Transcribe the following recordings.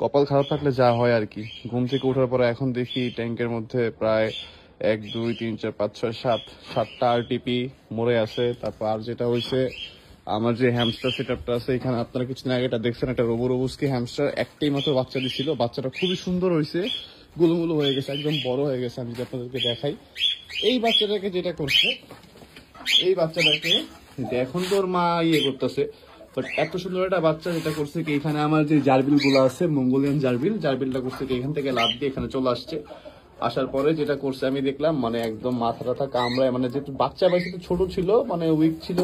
কপাল খারাপ থাকলে যা হয় আর কি। ঘুম থেকে ওঠার পরে এখন দেখি ট্যাঙ্কের মধ্যে প্রায় 1 2 3 4 5 6 7 7টা আরটিপি মরে আছে। তারপর আর যেটা হয়েছে, আমার যে হ্যামস্টার সেটআপটা আছে এখানে, আপনারা কিছুদিন আগে এটা দেখছেন, একটা রোবোরোবুস্কি হ্যামস্টার, একটাই মাত্র বাচ্চা দিছিল। বাচ্চাটা খুবই সুন্দর হয়েছে, গুলুমুলু হয়ে গেছে, একদম বড় হয়ে গেছে। আমি যদি আপনাদেরকে দেখাই, এই বাচ্চাটাকে যেটা করছে, এই বাচ্চাটাকে এখন তোর মা ইয়ে করতেছে, বাট এত সুন্দর একটা বাচ্চা যেটা করছে কি, এখানে আমার যে জার্বিল গুলো আছে, মঙ্গোলিয়ান জার্বিলটা করছে কি এখান থেকে লাফ দিয়ে এখানে চলে আসছে। আসার পরে যেটা করছে আমি দেখলাম, মানে একদম মাথা টাথা কামড়ায়, মানে যেহেতু বাচ্চা বয়সে তো ছোট ছিল, মানে উইক ছিল,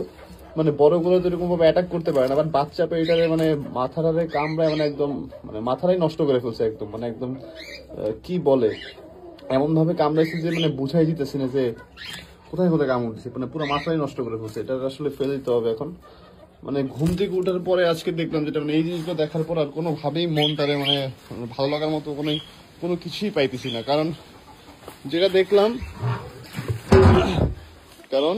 মানে বড়গুলো তো এরকম ভাবে অ্যাটাক করতে পারে না, বাট বাচ্চা পেয়েটারে মানে মাথাটারে কামড়ায়, মানে একদম মানে মাথাটাই নষ্ট করে ফেলছে একদম, মানে একদম কি বলে, এমন ভাবে কামড়াইছে যে মানে বুঝাই দিতেছি না যে কোথায় কোথায় কামড় দিচ্ছে, মানে পুরো মাথায় নষ্ট করে ফেলছে। এটা আসলে ফেলে দিতে হবে এখন। মানে ঘুম থেকে উঠার পরে আজকে দেখলাম যেটা, মানে এই জিনিসগুলো দেখার পর আর কোনোভাবেই মনটারে মানে ভালো লাগার মতো কোনো কিছুই পাইতেছি না। কারণ যেটা দেখলাম, কারণ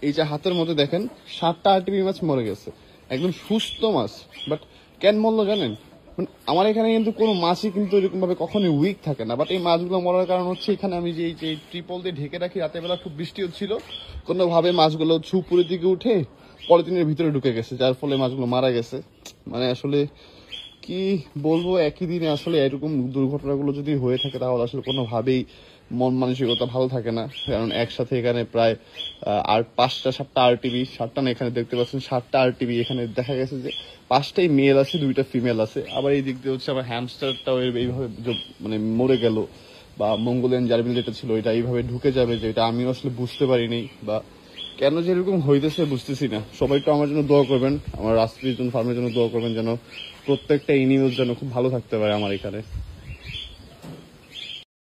এই যে হাতের মধ্যে দেখেন 7টা আরটিপি মাছ মরে গেছে, একদম সুস্থ মাছ। বাট কেন মরলো জানেন? মানে আমার এখানে কিন্তু কোনো মাছই কিন্তু এরকম ভাবে কখনোই উইক থাকে না, বাট এই মাছগুলো মরার কারণ হচ্ছে এখানে আমি যে ট্রিপল দিয়ে ঢেকে রাখি, রাতের বেলা খুব বৃষ্টি হচ্ছিল, কোনোভাবে মাছগুলো উপরের দিকে উঠে পলিথিনের ভিতরে ঢুকে গেছে, যার ফলে মাছগুলো মারা গেছে। মানে আসলে কি বলবো, একই দিনে আসলে এরকম দুর্ঘটনাগুলো যদি হয়ে থাকে তাহলে আসলে কোনোভাবেই মন মানসিকতা ভালো থাকে না। কারণ একসাথে এখানে প্রায় আর 5টা 7টা আরটিভি, 7টা না, এখানে দেখতে পাচ্ছেন 7টা আরটিভি। এখানে দেখা গেছে যে 5টাই মেল আছে, 2টা ফিমেল আছে। আবার এই দিক দিয়ে হচ্ছে আমার হ্যামস্টারটাও এইভাবে মানে মরে গেল, বা মঙ্গোলিয়ান জার্বিল যেটা ছিল এটা এইভাবে ঢুকে যাবে, যেটা আমিও আসলে বুঝতে পারিনি, বা কেন যে এরকম হইতেছে বুঝতেছি না। সবাই তো আমার জন্য দোয়া করবেন, আমার রাষ্ট্রীয় ফার্মের জন্য দোয়া করবেন, যেন প্রত্যেকটা এনিমেল যেন খুব ভালো থাকতে পারে আমার এখানে।